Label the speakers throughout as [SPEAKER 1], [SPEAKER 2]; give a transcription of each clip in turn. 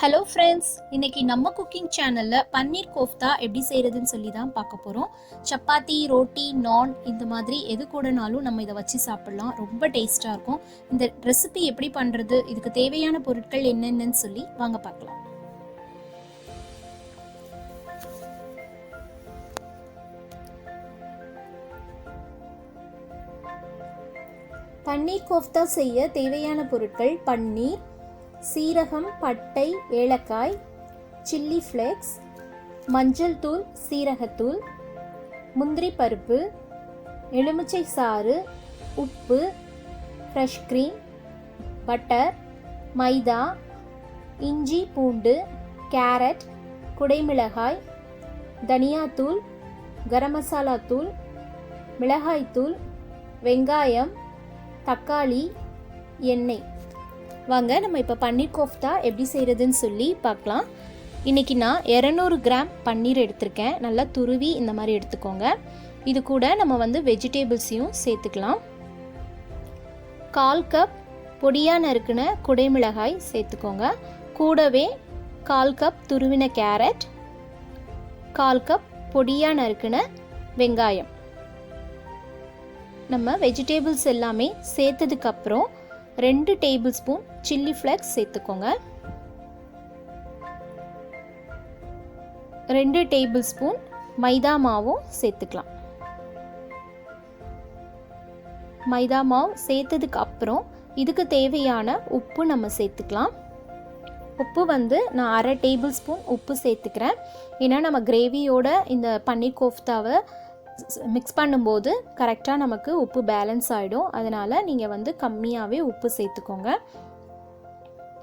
[SPEAKER 1] Hello friends, இன்னைக்கு நம்ம cooking சேனலில் பன்னீர் கோஃப்தா எப்படி செய்கிறதுன்னு சொல்லி தான் பார்க்க போகிறோம். சப்பாத்தி, ரோட்டி, நான் இந்த மாதிரி எது கூடனாலும் நம்ம இதை வச்சு சாப்பிட்லாம். ரொம்ப டேஸ்ட்டாக இருக்கும். இந்த ரெசிபி எப்படி பண்ணுறது, இதுக்கு தேவையான பொருட்கள் என்னென்னு சொல்லி வாங்க பார்க்கலாம். பன்னீர் கோஃப்தா செய்ய தேவையான பொருட்கள்: பன்னீர், சீரகம், பட்டை, ஏலக்காய், சில்லி ஃப்ளேக்ஸ், மஞ்சள் தூள், சீரகத்தூள், முந்திரி பருப்பு, எலுமிச்சை சாறு, உப்பு, ஃப்ரெஷ் க்ரீம், பட்டர், மைதா, இஞ்சி பூண்டு, கேரட், குடைமிளகாய், தனியாத்தூள், கரம் மசாலா தூள், மிளகாய்த்தூள், வெங்காயம், தக்காளி, எண்ணெய். வாங்க நம்ம இப்போ பன்னீர் கோஃப்தா எப்படி செய்கிறதுன்னு சொல்லி பார்க்கலாம். இன்றைக்கி நான் 200 கிராம் பன்னீர் எடுத்திருக்கேன். நல்லா துருவி இந்த மாதிரி எடுத்துக்கோங்க. இது கூட நம்ம வெஜிடேபிள்ஸையும் சேர்த்துக்கலாம். 1/4 கப் பொடியாக நறுக்கின குடைமிளகாய் சேர்த்துக்கோங்க. கூடவே 1/4 கப் துருவின கேரட், 1/4 கப் பொடியாக நறுக்கின வெங்காயம். நம்ம வெஜிடேபிள்ஸ் எல்லாமே சேர்த்ததுக்கப்புறம் 2 டேபிள் ஸ்பூன் சில்லி ஃப்ளேக்ஸ் சேர்த்துக்கோங்க. 2 டேபிள் ஸ்பூன் மைதா மாவும் சேர்த்துக்கலாம். மைதா மாவு சேர்த்ததுக்கு அப்புறம் இதுக்கு தேவையான உப்பு நம்ம சேர்த்துக்கலாம். உப்பு நான் 1/2 டேபிள் ஸ்பூன் உப்பு சேர்த்துக்கிறேன். ஏன்னா நம்ம கிரேவியோட இந்த பன்னீர் கோஃப்தாவை மிக்ஸ் பண்ணும்போது கரெக்டாக நமக்கு உப்பு பேலன்ஸ் ஆகிடும். அதனால் நீங்கள் கம்மியாகவே உப்பு சேர்த்துக்கோங்க.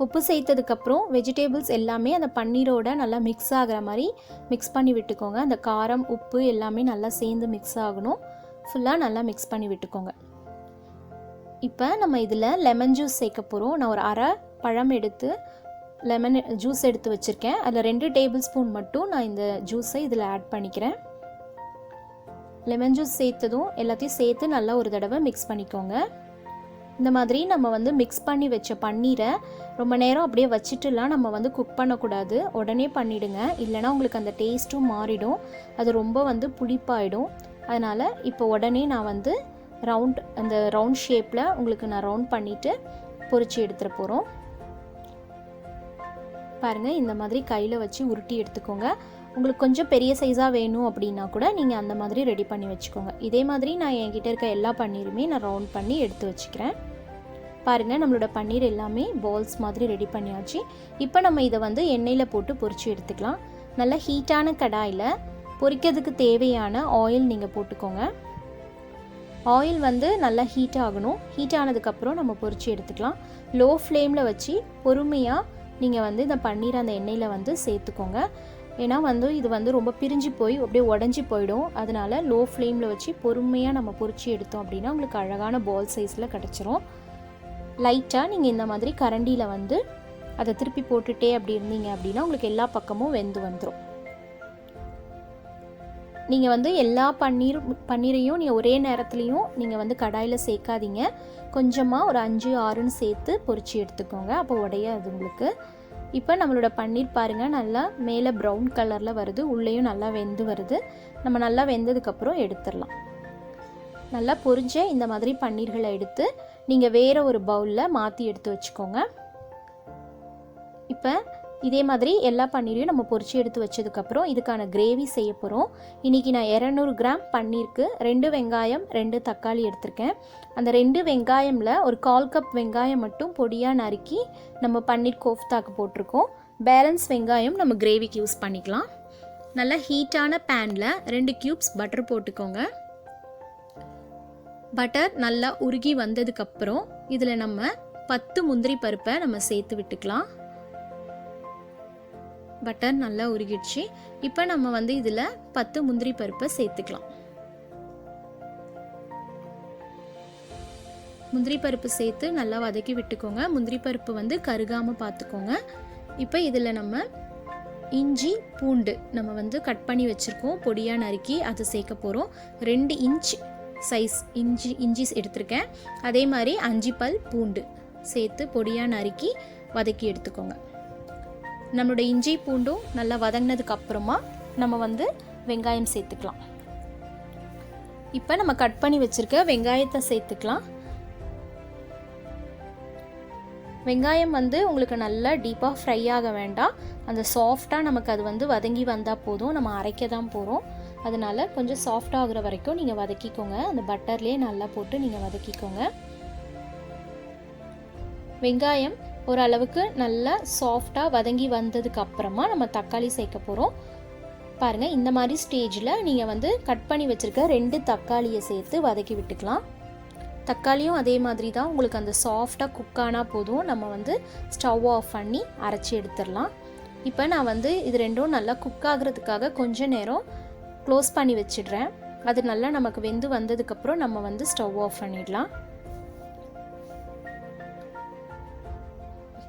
[SPEAKER 1] உப்பு சேர்த்ததுக்கப்புறம் வெஜிடேபிள்ஸ் எல்லாமே அந்த பன்னீரோட நல்லா மிக்ஸ் ஆகிற மாதிரி மிக்ஸ் பண்ணி விட்டுக்கோங்க. அந்த காரம், உப்பு எல்லாமே நல்லா சேர்ந்து மிக்ஸ் ஆகணும். ஃபுல்லாக நல்லா மிக்ஸ் பண்ணி விட்டுக்கோங்க. இப்போ நம்ம இதில் லெமன் ஜூஸ் சேர்க்க போகிறோம். நான் ஒரு 1/2 பழம் எடுத்து லெமன் ஜூஸ் எடுத்து வச்சுருக்கேன். அதில் 2 டேபிள் ஸ்பூன் மட்டும் நான் இந்த ஜூஸை இதில் ஆட் பண்ணிக்கிறேன். லெமன் ஜூஸ் சேர்த்ததும் எல்லாத்தையும் சேர்த்து நல்லா ஒரு தடவை மிக்ஸ் பண்ணிக்கோங்க. இந்த மாதிரி நம்ம மிக்ஸ் பண்ணி வச்ச பன்னீரை ரொம்ப நேரம் அப்படியே வச்சுட்டுலாம் நம்ம குக் பண்ணக்கூடாது. உடனே பண்ணிவிடுங்க, இல்லைனா உங்களுக்கு அந்த டேஸ்ட்டும் மாறிடும். அது ரொம்ப புளிப்பாயிடும். அதனால் இப்போ உடனே நான் அந்த ரவுண்ட் ஷேப்பில் உங்களுக்கு நான் ரவுண்ட் பண்ணிவிட்டு பொரிச்சு எடுத்துகிட்டு போகிறோம். பாருங்கள், இந்த மாதிரி கையில் வச்சு உருட்டி எடுத்துக்கோங்க. உங்களுக்கு கொஞ்சம் பெரிய சைஸாக வேணும் அப்படின்னா கூட நீங்கள் அந்த மாதிரி ரெடி பண்ணி வச்சுக்கோங்க. இதே மாதிரி நான் என்கிட்ட இருக்க எல்லா பன்னீருமே நான் ரவுண்ட் பண்ணி எடுத்து வச்சுக்கிறேன். பாருங்கள், நம்மளோட பன்னீர் எல்லாமே பால்ஸ் மாதிரி ரெடி பண்ணியாச்சு. இப்போ நம்ம இதை எண்ணெயில் போட்டு பொரிச்சு எடுத்துக்கலாம். நல்லா ஹீட்டான கடாயில் பொரிக்கிறதுக்கு தேவையான ஆயில் நீங்கள் போட்டுக்கோங்க. ஆயில் நல்லா ஹீட் ஆகணும். ஹீட் ஆனதுக்கப்புறம் நம்ம பொரிச்சு எடுத்துக்கலாம். லோ ஃப்ளேமில் வச்சு பொறுமையாக நீங்கள் இந்த பன்னீர் அந்த எண்ணெயில் சேர்த்துக்கோங்க. ஏன்னா இது ரொம்ப பிரிஞ்சு போய் அப்படியே உடஞ்சி போயிடும். அதனால் லோ ஃப்ளேமில் வச்சு பொறுமையாக நம்ம பொரிச்சு எடுத்தோம் அப்படின்னா உங்களுக்கு அழகான பால் சைஸில் கிடச்சிரும். லைட்டாக நீங்கள் இந்த மாதிரி கரண்டியில் அதை திருப்பி போட்டுகிட்டே அப்படி இருந்தீங்க அப்படின்னா உங்களுக்கு எல்லா பக்கமும் வெந்து வந்துடும். நீங்கள் எல்லா பன்னீரையும் நீங்கள் ஒரே நேரத்துலையும் நீங்கள் கடாயில் சேர்க்காதீங்க. கொஞ்சமாக ஒரு 5-6ன்னு சேர்த்து பொரிச்சு எடுத்துக்கோங்க. அப்போ உடையாது உங்களுக்கு. இப்போ நம்மளோட பன்னீர் பாருங்கள், நல்லா மேலே ப்ரௌன் கலரில் வருது, உள்ளேயும் நல்லா வெந்து வருது. நம்ம நல்லா வெந்ததுக்கப்புறம் எடுத்துடலாம். நல்லா பொரிஞ்ச இந்த மாதிரி பன்னீர்களை எடுத்து நீங்கள் வேறு ஒரு பவுலில் மாற்றி எடுத்து வச்சுக்கோங்க. இப்போ இதே மாதிரி எல்லா பன்னீரையும் நம்ம பொரிச்சு எடுத்து வச்சதுக்கப்புறம் இதுக்கான கிரேவி செய்ய போகிறோம். இன்றைக்கி நான் 200 கிராம் பன்னீருக்கு 2 வெங்காயம் 2 தக்காளி எடுத்திருக்கேன். அந்த 2 வெங்காயமில் ஒரு 1/4 கப் வெங்காயம் மட்டும் பொடியாக நறுக்கி நம்ம பன்னீர் கோஃப்தாக்கு போட்டிருக்கோம். பேலன்ஸ் வெங்காயம் நம்ம கிரேவிக்கு யூஸ் பண்ணிக்கலாம். நல்லா ஹீட்டான பேனில் 2 க்யூப்ஸ் பட்டர் போட்டுக்கோங்க. பட்டர் நல்லா உருகி வந்ததுக்கப்புறம் இதில் நம்ம 10 முந்திரி பருப்பை நம்ம சேர்த்து விட்டுக்கலாம். பட்டர் நல்லா உருகிடுச்சு. இப்போ நம்ம இதில் 10 முந்திரி பருப்பை சேர்த்துக்கலாம். முந்திரி பருப்பு சேர்த்து நல்லா வதக்கி விட்டுக்கோங்க. முந்திரி பருப்பு கருகாமல் பார்த்துக்கோங்க. இப்போ இதில் நம்ம இஞ்சி பூண்டு நம்ம கட் பண்ணி வச்சுருக்கோம், பொடியாக நறுக்கி அதை சேர்க்க போகிறோம். 2 இன்ச் சைஸ் இஞ்சி எடுத்திருக்கேன். அதே மாதிரி 5 பல் பூண்டு சேர்த்து பொடியாக நறுக்கி வதக்கி எடுத்துக்கோங்க. நம்மளோட இஞ்சி பூண்டும் நல்லா வதங்கினதுக்கு அப்புறமா நம்ம வந்து வெங்காயம் சேர்த்துக்கலாம். இப்போ நம்ம கட் பண்ணி வச்சுருக்க வெங்காயத்தை சேர்த்துக்கலாம். வெங்காயம் வந்து உங்களுக்கு நல்லா டீப்பாக ஃப்ரை ஆக வேண்டாம், அந்த சாஃப்டாக நமக்கு அது வந்து வதங்கி வந்தால் போதும். நம்ம அரைக்க தான் போகிறோம், அதனால் கொஞ்சம் சாஃப்டாக ஆகுற வரைக்கும் நீங்கள் வதக்கிக்கோங்க. அந்த பட்டர்லேயே நல்லா போட்டு நீங்கள் வதக்கிக்கோங்க. வெங்காயம் ஓரளவுக்கு நல்லா சாஃப்டாக வதங்கி வந்ததுக்கு அப்புறமா நம்ம தக்காளி சேர்க்க போகிறோம். பாருங்கள், இந்த மாதிரி ஸ்டேஜில் நீங்கள் வந்து கட் பண்ணி வச்சுருக்க 2 தக்காளியை சேர்த்து வதக்கி விட்டுக்கலாம். தக்காளியும் அதே மாதிரி தான், உங்களுக்கு அந்த சாஃப்டாக குக் ஆனால் போதும். நம்ம வந்து ஸ்டவ் ஆஃப் பண்ணி அரைச்சி எடுத்துடலாம். இப்போ நான் வந்து இது ரெண்டும் நல்லா குக் ஆகிறதுக்காக கொஞ்சம் நேரம் க்ளோஸ் பண்ணி வச்சிடுறேன். அது நல்லா நமக்கு வெந்து வந்ததுக்கப்புறம் நம்ம வந்து ஸ்டவ் ஆஃப் பண்ணிடலாம்.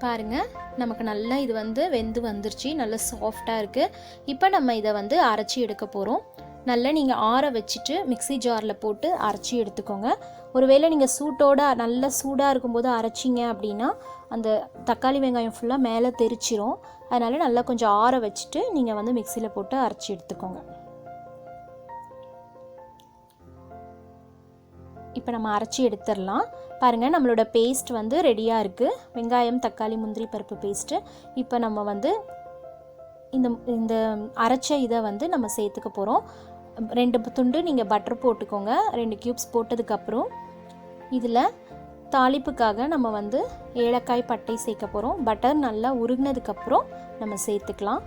[SPEAKER 1] பாருங்கள், நமக்கு நல்லா இது வந்து வெந்து வந்துருச்சு, நல்லா சாஃப்டாக இருக்குது. இப்போ நம்ம இதை வந்து அரைச்சி எடுக்க போகிறோம். நல்லா நீங்கள் ஆற வச்சுட்டு மிக்ஸி ஜாரில் போட்டு அரைச்சி எடுத்துக்கோங்க. ஒருவேளை நீங்கள் சூட்டோட நல்லா சூடாக இருக்கும்போது அரைச்சிங்க அப்படின்னா அந்த தக்காளி வெங்காயம் ஃபுல்லாக மேலே தெரிச்சிரும். அதனால் நல்லா கொஞ்சம் ஆற வச்சுட்டு நீங்கள் வந்து மிக்ஸியில் போட்டு அரைச்சி எடுத்துக்கோங்க. இப்போ நம்ம அரைச்சி எடுத்துடலாம். பாருங்கள், நம்மளோட பேஸ்ட் வந்து ரெடியாக இருக்குது. வெங்காயம், தக்காளி, முந்திரி பருப்பு பேஸ்ட்டு. இப்போ நம்ம வந்து இந்த அரைச்ச இதை வந்து நம்ம சேர்த்துக்க போகிறோம். 2 துண்டு நீங்கள் பட்டர் போட்டுக்கோங்க. 2 க்யூப்ஸ் போட்டதுக்கப்புறம் இதில் தாளிப்புக்காக நம்ம வந்து ஏலக்காய், பட்டை சேர்க்க போகிறோம். பட்டர் நல்லா உருகினதுக்கப்புறம் நம்ம சேர்த்துக்கலாம்.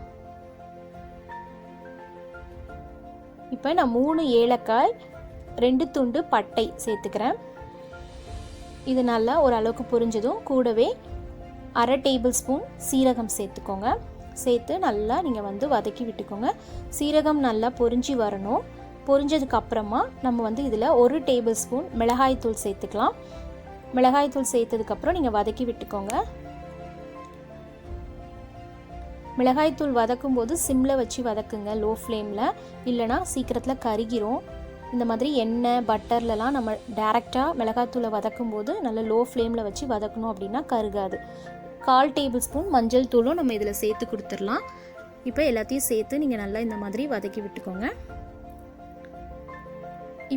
[SPEAKER 1] இப்போ நான் 3 ஏலக்காய், 2 துண்டு பட்டை சேர்த்துக்கிறேன். இது நல்லா ஓரளவுக்கு புரிஞ்சதும் கூடவே 1/2 டேபிள் ஸ்பூன் சீரகம் சேர்த்துக்கோங்க. சேர்த்து நல்லா நீங்கள் வந்து வதக்கி விட்டுக்கோங்க. சீரகம் நல்லா பொரிஞ்சு வரணும். பொரிஞ்சதுக்கு அப்புறமா நம்ம வந்து இதில் 1 டேபிள் ஸ்பூன் மிளகாய்த்தூள் சேர்த்துக்கலாம். மிளகாய்த்தூள் சேர்த்ததுக்கப்புறம் நீங்கள் வதக்கி விட்டுக்கோங்க. மிளகாய்த்தூள் வதக்கும் போது சிம்மில் வச்சு வதக்குங்க, லோ ஃப்ளேமில், இல்லைனா சீக்கிரத்தில் கருகிரும். இந்த மாதிரி எண்ணெய், பட்டர்லலாம் நம்ம டேரெக்டாக மிளகாய்த்தூளை வதக்கும் போது நல்லா லோ ஃப்ளேமில் வச்சு வதக்கணும், அப்படின்னா கருகாது. 1/4 டேபிள் ஸ்பூன் மஞ்சள் தூளும் நம்ம இதில் சேர்த்து கொடுத்துடலாம். இப்போ எல்லாத்தையும் சேர்த்து நீங்கள் நல்லா இந்த மாதிரி வதக்கி விட்டுக்கோங்க.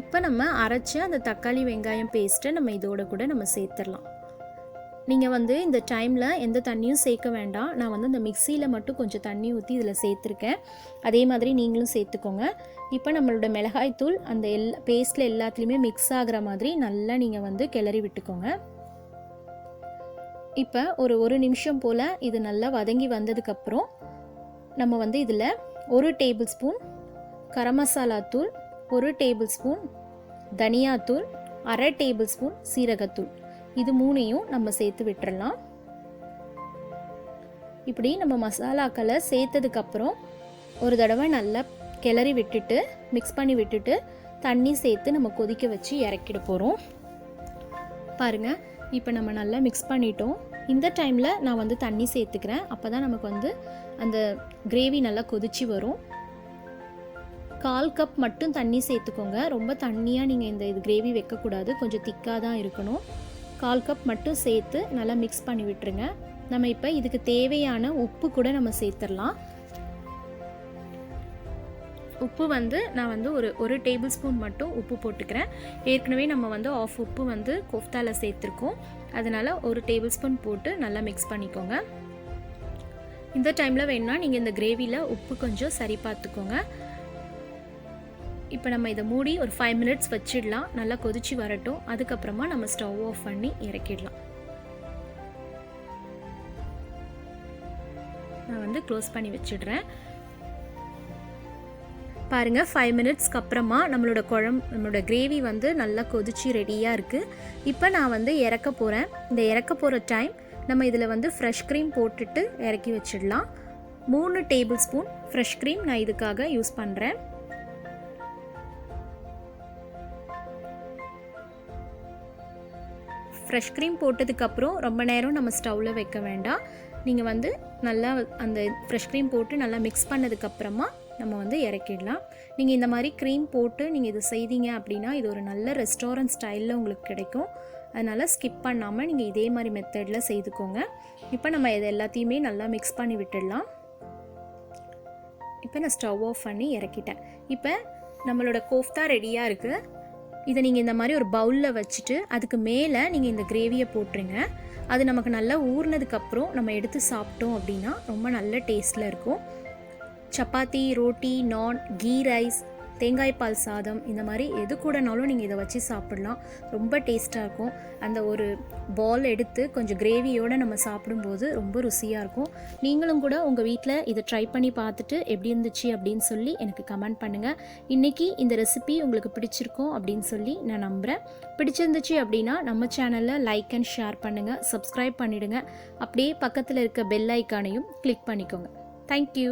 [SPEAKER 1] இப்போ நம்ம அரைச்ச அந்த தக்காளி வெங்காயம் பேஸ்ட்டை நம்ம இதோட கூட நம்ம சேர்த்துடலாம். நீங்கள் வந்து இந்த டைமில் எந்த தண்ணியும் சேர்க்க வேண்டாம். நான் வந்து இந்த மிக்சியில் மட்டும் கொஞ்சம் தண்ணி ஊற்றி இதில் சேர்த்துருக்கேன். அதே மாதிரி நீங்களும் சேர்த்துக்கோங்க. இப்போ நம்மளோட மிளகாய்த்தூள் அந்த பேஸ்ட்டில் எல்லாத்துலேயுமே மிக்ஸ் ஆகிற மாதிரி நல்லா நீங்கள் வந்து கிளறி விட்டுக்கோங்க. இப்போ ஒரு நிமிஷம் போல் இது நல்லா வதங்கி வந்ததுக்கப்புறம் நம்ம வந்து இதில் 1 டேபிள் ஸ்பூன் கரம் மசாலா தூள், 1 டேபிள் ஸ்பூன் தனியாத்தூள், 1/2 டேபிள் ஸ்பூன் சீரகத்தூள், இது 3ஐயும் நம்ம சேர்த்து விட்டுறலாம். இப்படி நம்ம மசாலாக்களை சேர்த்ததுக்கப்புறம் ஒரு தடவை நல்லா கிளறி விட்டுட்டு மிக்ஸ் பண்ணி விட்டுட்டு தண்ணி சேர்த்து நம்ம கொதிக்க வச்சு இறக்கிட போகிறோம். பாருங்கள், இப்போ நம்ம நல்லா மிக்ஸ் பண்ணிட்டோம். இந்த டைமில் நான் வந்து தண்ணி சேர்த்துக்கிறேன். அப்போ தான் நமக்கு வந்து அந்த கிரேவி நல்லா கொதிச்சு வரும். 1/4 கப் மட்டும் தண்ணி சேர்த்துக்கோங்க. ரொம்ப தண்ணியாக நீங்கள் இது கிரேவி வைக்கக்கூடாது, கொஞ்சம் திக்காக தான் இருக்கணும். 1/4 கப் மட்டும் சேர்த்து நல்லா மிக்ஸ் பண்ணி விட்டுருங்க. நம்ம இப்போ இதுக்கு தேவையான உப்பு கூட நம்ம சேர்த்துடலாம். உப்பு வந்து நான் வந்து ஒரு டேபிள் ஸ்பூன் மட்டும் உப்பு போட்டுக்கிறேன். ஏற்கனவே நம்ம வந்து ஆஃப் உப்பு வந்து கோஃப்தாவில் சேர்த்துருக்கோம். அதனால் 1 டேபிள் ஸ்பூன் போட்டு நல்லா மிக்ஸ் பண்ணிக்கோங்க. இந்த டைமில் வேணும்னா நீங்கள் இந்த கிரேவியில் உப்பு கொஞ்சம் சரி பார்த்துக்கோங்க. இப்போ நம்ம இதை மூடி ஒரு 5 மினிட்ஸ் வச்சிடலாம். நல்லா கொதிச்சு வரட்டும். அதுக்கப்புறமா நம்ம ஸ்டவ் ஆஃப் பண்ணி இறக்கிடலாம். நான் வந்து க்ளோஸ் பண்ணி வச்சிடுறேன். பாருங்கள், 5 மினிட்ஸ்க்கு அப்புறமா நம்மளோட கிரேவி வந்து நல்லா கொதிச்சு ரெடியாக இருக்குது. இப்போ நான் வந்து இறக்க போகிறேன். இந்த இறக்க போகிற டைம் நம்ம இதில் வந்து ஃப்ரெஷ் க்ரீம் போட்டுட்டு இறக்கி வச்சிடலாம். 3 டேபிள் ஸ்பூன் ஃப்ரெஷ் க்ரீம் நான் இதுக்காக யூஸ் பண்ணுறேன். ஃப்ரெஷ் க்ரீம் போட்டதுக்கப்புறம் ரொம்ப நேரம் நம்ம ஸ்டவ்வில் வைக்க வேண்டாம். நீங்கள் வந்து நல்லா அந்த ஃப்ரெஷ் க்ரீம் போட்டு நல்லா மிக்ஸ் பண்ணதுக்கப்புறமா நம்ம வந்து இறக்கிடலாம். நீங்கள் இந்த மாதிரி க்ரீம் போட்டு நீங்கள் இது செய்தீங்க அப்படின்னா இது ஒரு நல்ல ரெஸ்டாரண்ட் ஸ்டைலில் உங்களுக்கு கிடைக்கும். அதனால் ஸ்கிப் பண்ணாமல் நீங்கள் இதே மாதிரி மெத்தடில் செய்துக்கோங்க. இப்போ நம்ம இது எல்லாத்தையுமே நல்லா மிக்ஸ் பண்ணி விட்டுடலாம். இப்போ நான் ஸ்டவ் ஆஃப் பண்ணி இறக்கிட்டேன். இப்போ நம்மளோட கோஃப்தா ரெடியாக இருக்குது. இதை நீங்கள் இந்த மாதிரி ஒரு பவுலில் வச்சுட்டு அதுக்கு மேலே நீங்கள் இந்த கிரேவியை போட்டுருங்க. அது நமக்கு நல்லா ஊறினதுக்கப்புறம் நம்ம எடுத்து சாப்பிட்டோம் அப்படின்னா ரொம்ப நல்ல டேஸ்ட்டில் இருக்கும். சப்பாத்தி, ரோட்டி, நான், கீ ரைஸ், தேங்காய் பால் சாதம் இந்த மாதிரி எது கூடனாலும் நீங்கள் இதை வச்சு சாப்பிட்லாம். ரொம்ப டேஸ்ட்டாக இருக்கும். அந்த ஒரு பால் எடுத்து கொஞ்சம் கிரேவியோடு நம்ம சாப்பிடும்போது ரொம்ப ருசியாக இருக்கும். நீங்களும் கூட உங்கள் வீட்டில் இதை ட்ரை பண்ணி பார்த்துட்டு எப்படி இருந்துச்சு அப்படின்னு சொல்லி எனக்கு கமெண்ட் பண்ணுங்கள். இன்றைக்கி இந்த ரெசிபி உங்களுக்கு பிடிச்சிருக்கும் அப்படின்னு சொல்லி நான் நம்புகிறேன். பிடிச்சிருந்துச்சு அப்படின்னா நம்ம சேனலில் லைக் அண்ட் ஷேர் பண்ணுங்கள், சப்ஸ்கிரைப் பண்ணிவிடுங்க. அப்படியே பக்கத்தில் இருக்க பெல் ஐக்கானையும் கிளிக் பண்ணிக்கோங்க. தேங்க்யூ.